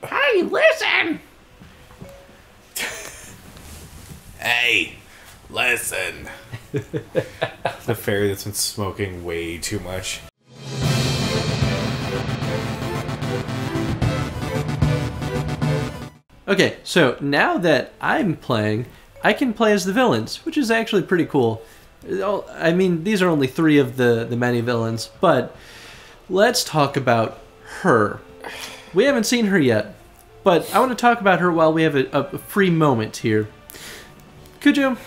Hey, listen! Hey, listen. The fairy that's been smoking way too much. Okay, so now that I'm playing, I can play as the villains, which is actually pretty cool. I mean, these are only 3 of the many villains, but let's talk about her. We haven't seen her yet, but I want to talk about her while we have a free moment here. Kujo,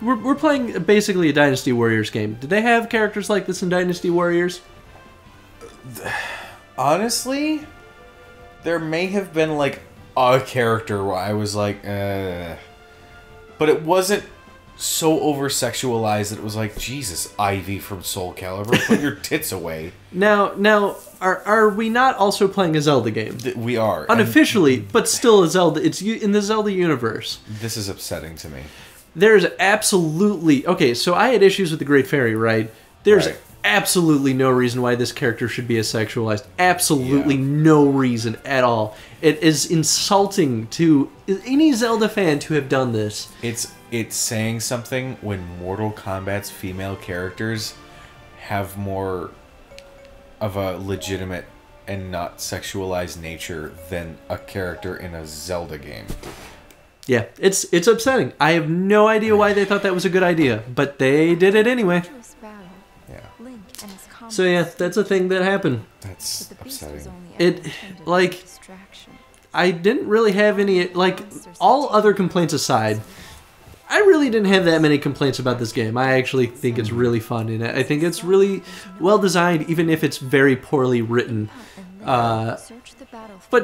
we're playing basically a Dynasty Warriors game. Did they have characters like this in Dynasty Warriors? Honestly, there may have been like a character where I was like, but it wasn't so over-sexualized that it was like, Jesus, Ivy from Soul Calibur, put your tits away. Now, are we not also playing a Zelda game? We are. Unofficially, but still a Zelda. It's in the Zelda universe. This is upsetting to me. There's absolutely... Okay, so I had issues with the Great Fairy, right? There's absolutely no reason why this character should be as sexualized. Absolutely no reason at all. It is insulting to any Zelda fan to have done this. It's saying something when Mortal Kombat's female characters have more of a legitimate and not sexualized nature than a character in a Zelda game. Yeah, it's upsetting. I have no idea why they thought that was a good idea, but they did it anyway. Yeah. So yeah, that's a thing that happened. That's upsetting. I didn't really have any, all other complaints aside, I really didn't have that many complaints about this game. I actually think it's really fun, and I think it's really well designed, even if it's very poorly written. But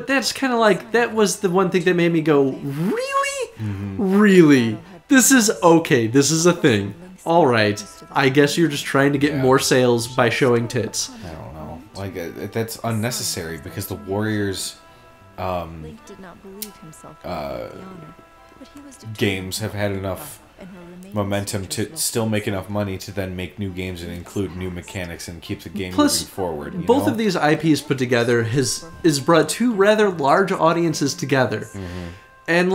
that's kind of like, that was the one thing that made me go, really? Really? This is okay, this is a thing. Alright, I guess you're just trying to get more sales by showing tits. I don't know. Like, that's unnecessary because the Warriors games have had enough momentum to still make enough money to then make new games and include new mechanics and keep the game moving forward. Both of these IPs put together has brought 2 rather large audiences together. And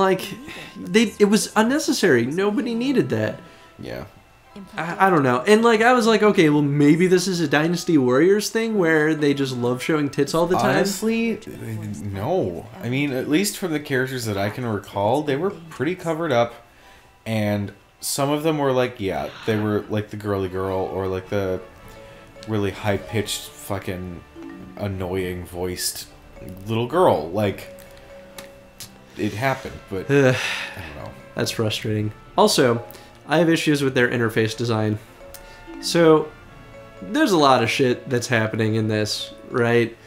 it was unnecessary. Nobody needed that. Yeah. I don't know. And I was like, okay, well maybe this is a Dynasty Warriors thing where they just love showing tits all the time. Honestly, no. I mean, at least from the characters that I can recall, they were pretty covered up, and some of them were they were like the girly girl or like the really high-pitched fucking annoying voiced little girl. It happened, but I don't know. That's frustrating. Also, I have issues with their interface design. So, there's a lot of shit that's happening in this, right?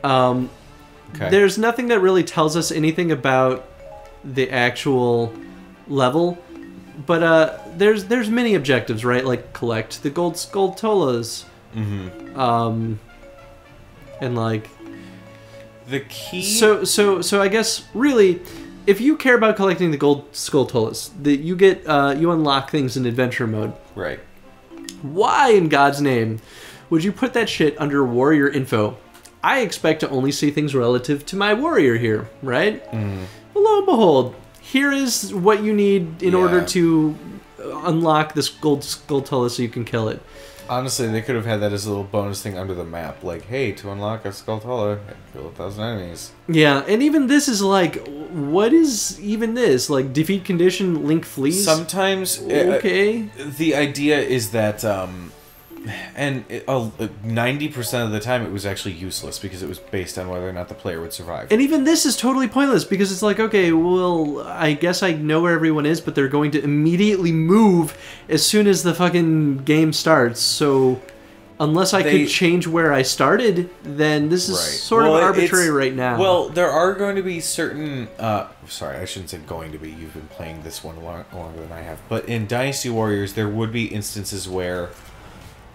There's nothing that really tells us anything about the actual level, but there's many objectives, right? Like collect the gold Skulltulas, and the key. So I guess really, if you care about collecting the gold Skulltulas, you get you unlock things in adventure mode. Right. Why in God's name would you put that shit under warrior info? I expect to only see things relative to my warrior here, right? Well, lo and behold, here is what you need in order to unlock this gold Skulltula so you can kill it. Honestly, they could have had that as a little bonus thing under the map. Like, hey, to unlock a Skulltula, kill 1,000 enemies. Yeah, and even this is what is even this? Defeat condition, Link flees? Sometimes, okay. The idea is that, and 90% of the time it was actually useless because it was based on whether or not the player would survive. And even this is totally pointless because it's okay, well, I guess I know where everyone is, but they're going to immediately move as soon as the fucking game starts, so unless I could change where I started, then this is sort of arbitrary right now. Well, there are going to be certain... sorry, I shouldn't say going to be. You've been playing this one longer than I have. But in Dynasty Warriors, there would be instances where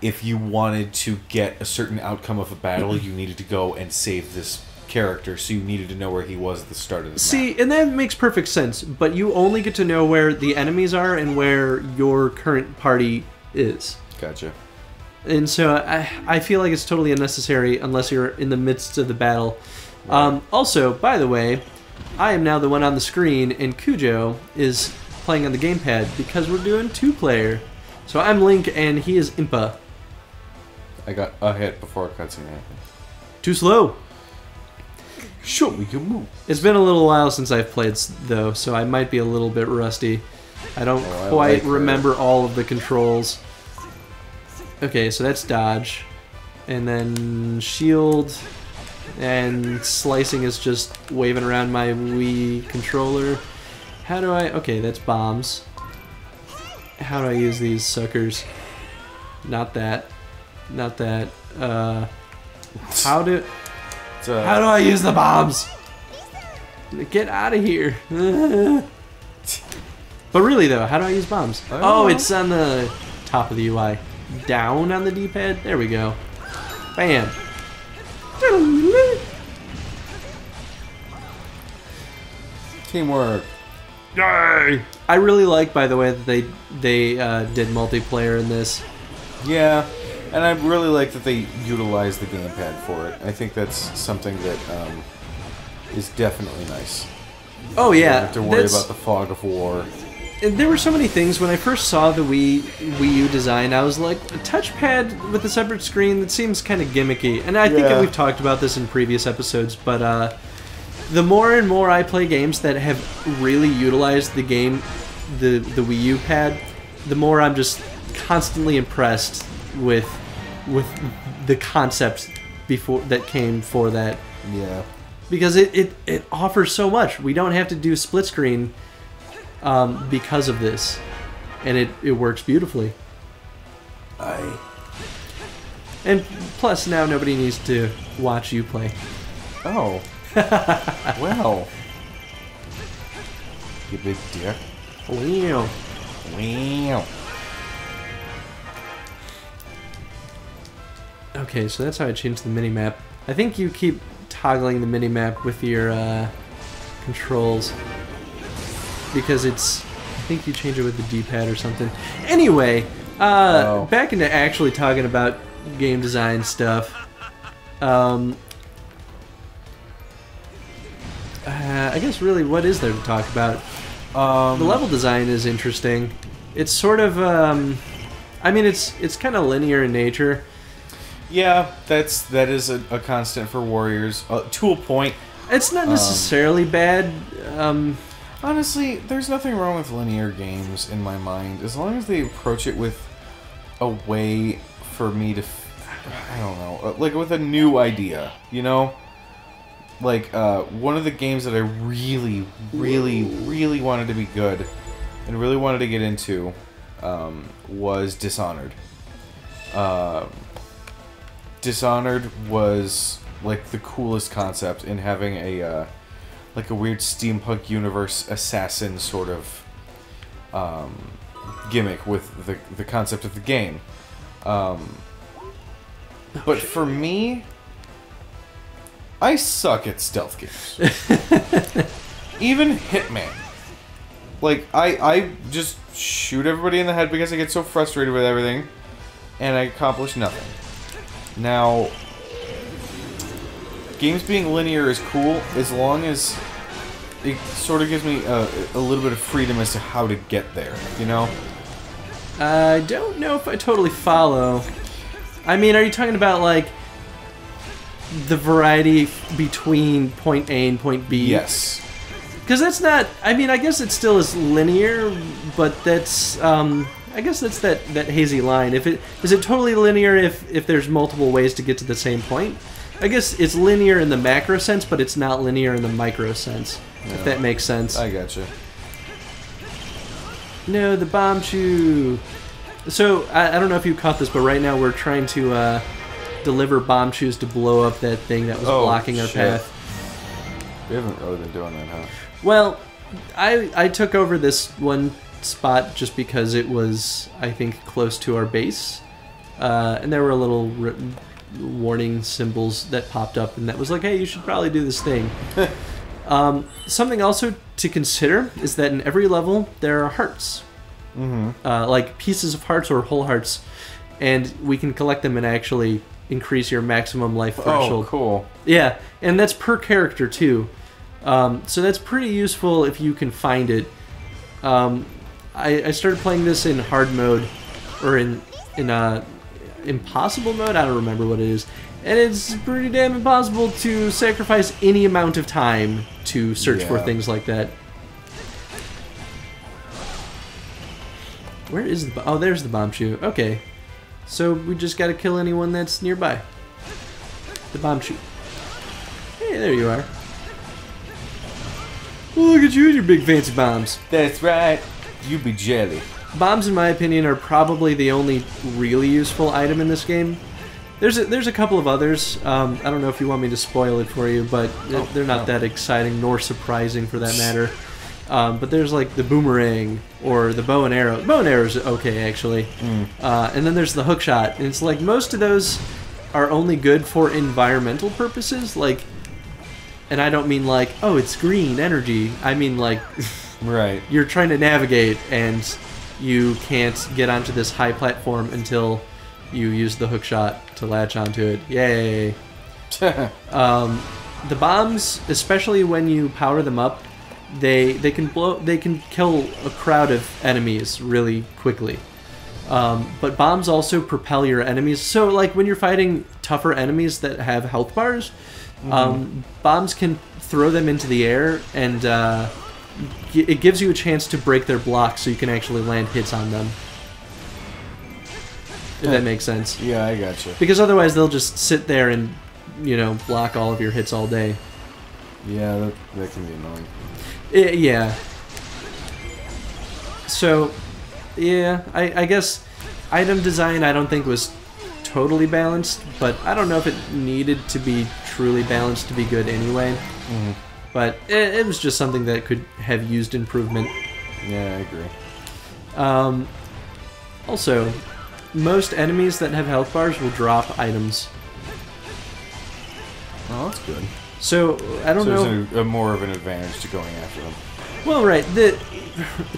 if you wanted to get a certain outcome of a battle, you needed to go and save this character, so you needed to know where he was at the start of the map. See, and that makes perfect sense, but you only get to know where the enemies are and where your current party is. Gotcha. And so I feel like it's totally unnecessary unless you're in the midst of the battle. Also, by the way, I am now the one on the screen, and Kujo is playing on the gamepad because we're doing 2-player. So I'm Link, and he is Impa. I got a hit before a cutscene happened. Too slow. Show me your move. It's been a little while since I've played, though, so I might be a little bit rusty. I don't quite remember all of the controls. Okay, so that's dodge. And then shield. And slicing is just waving around my Wii controller. How do I... Okay, that's bombs. How do I use these suckers? Not that. Not that. How do I use the bombs? Get out of here. But really though, how do I use bombs? Oh, it's on the top of the UI. Down on the D-pad? There we go. Bam. Teamwork. Yay! I really like, by the way, that they did multiplayer in this. Yeah, and I really like that they utilized the gamepad for it. I think that's something that is definitely nice. Oh yeah, you don't have to worry about the fog of war. There were so many things when I first saw the Wii U design. I was like, a touchpad with a separate screen, that seems kind of gimmicky. And I think we've talked about this in previous episodes, but the more and more I play games that have really utilized the Wii U pad, the more I'm just constantly impressed with the concept that came for that. Yeah. Because it offers so much. We don't have to do split screen because of this, and it works beautifully. And plus now nobody needs to watch you play. Oh. Well. You big dick. Wow. Wow. Okay, so that's how I changed the mini-map. I think you keep toggling the mini-map with your controls. Because it's... I think you change it with the D-pad or something. Anyway, back into actually talking about game design stuff. I guess really, what is there to talk about? The level design is interesting. It's sort of... I mean, it's kind of linear in nature. Yeah, that is a constant for Warriors, to a point. It's not necessarily bad. Honestly, there's nothing wrong with linear games in my mind, as long as they approach it with a way for me to, I don't know, like with a new idea, you know? Like, one of the games that I really, really, really wanted to be good, and really wanted to get into, was Dishonored. Dishonored was like the coolest concept in having a like a weird steampunk universe assassin sort of gimmick with the concept of the game. But for me, I suck at stealth games. Even Hitman. Like, I just shoot everybody in the head because I get so frustrated with everything, and I accomplish nothing. Now, games being linear is cool as long as it sort of gives me a little bit of freedom as to how to get there, you know? I don't know if I totally follow. I mean, are you talking about, like, the variety between point A and point B? Yes. Because that's not... I mean, I guess it still is linear, but that's... I guess that's that hazy line. Is it totally linear if there's multiple ways to get to the same point? I guess it's linear in the macro sense, but it's not linear in the micro sense. Yeah. If that makes sense. I gotcha. No, the bomb chew. So I don't know if you caught this, but right now we're trying to deliver bomb chews to blow up that thing that was blocking our path. We haven't really been doing that, huh? Well, I took over this one spot just because it was, I think, close to our base, and there were little warning symbols that popped up, and that was like, hey, you should probably do this thing. Something also to consider is that in every level there are hearts, like pieces of hearts or whole hearts, and we can collect them and actually increase your maximum life threshold. Oh, cool. Yeah, and that's per character too. So that's pretty useful if you can find it. I started playing this in hard mode, or in impossible mode. I don't remember what it is, and it's pretty damn impossible to sacrifice any amount of time to search for things like that. Where is the... Oh, there's the bomb shoe. Okay. So we just gotta kill anyone that's nearby. The bomb shoe. Hey, there you are. Well, look at you and your big fancy bombs. That's right. You be jelly. Bombs, in my opinion, are probably the only really useful item in this game. There's a couple of others. I don't know if you want me to spoil it for you, but they're not that exciting nor surprising for that matter. But there's like the boomerang or the bow and arrow. Bow and arrow is okay, actually. And then there's the hook shot. And it's like most of those are only good for environmental purposes. Like, and I don't mean like, oh, it's green energy. I mean like, right. You're trying to navigate and you can't get onto this high platform until you use the hook shot to latch onto it. Yay. The bombs, especially when you power them up, they can kill a crowd of enemies really quickly. But bombs also propel your enemies. So like when you're fighting tougher enemies that have health bars, bombs can throw them into the air, and it gives you a chance to break their blocks so you can actually land hits on them. If that makes sense. Yeah, I gotcha. Because otherwise they'll just sit there and, you know, block all of your hits all day. Yeah, that can be annoying. Yeah. So, yeah, I guess item design I don't think was totally balanced, but I don't know if it needed to be truly balanced to be good anyway. But it was just something that could have used improvement. Yeah, I agree. Also, most enemies that have health bars will drop items. Oh, that's good. So, I don't know... So there's more of an advantage to going after them. Well, right.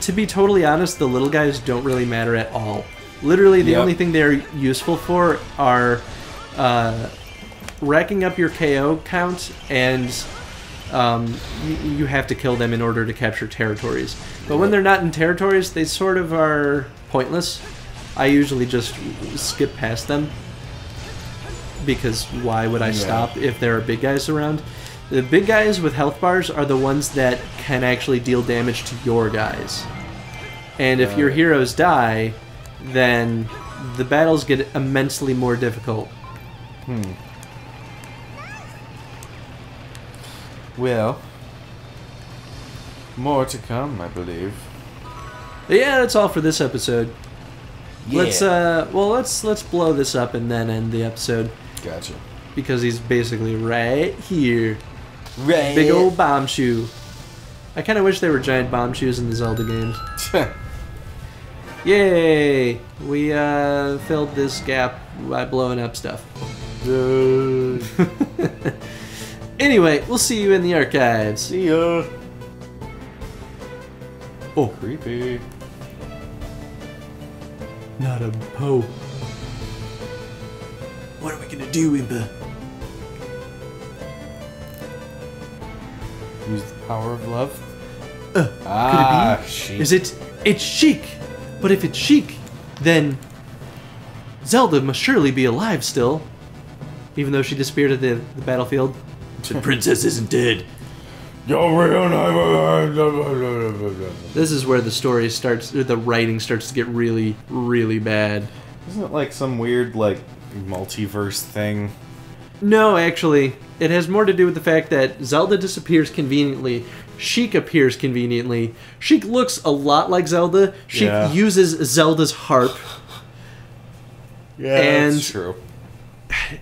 To be totally honest, the little guys don't really matter at all. Literally, the only thing they're useful for are racking up your KO count, and you have to kill them in order to capture territories. But when they're not in territories, they sort of are pointless. I usually just skip past them, because why would I stop if there are big guys around? The big guys with health bars are the ones that can actually deal damage to your guys. And if your heroes die, then the battles get immensely more difficult. Well, more to come, I believe. But yeah, that's all for this episode. Yeah. Let's blow this up and then end the episode. Gotcha. Because he's basically right here. Right. Big old bomb shoe. I kind of wish there were giant bomb shoes in the Zelda games. Yay! We filled this gap by blowing up stuff. Anyway, we'll see you in the archives. See ya. Oh, Creepy. not a Poe. What are we gonna do, Impa? Use the power of love. Could it be? Sheik. Is it? It's Sheik. But if it's Sheik, then Zelda must surely be alive still, even though she disappeared at the battlefield. The princess isn't dead. Your real name. This is where the story starts, or the writing starts to get really, really bad. Isn't it like some weird, like, multiverse thing? No, actually, it has more to do with the fact that Zelda disappears conveniently. Sheik appears conveniently. Sheik looks a lot like Zelda. Sheik uses Zelda's harp. Yeah, that's true.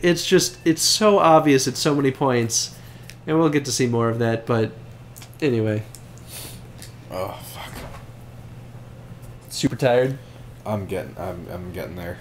It's just, it's so obvious at so many points. And we'll get to see more of that, but anyway. Oh, fuck. Super tired? I'm getting there.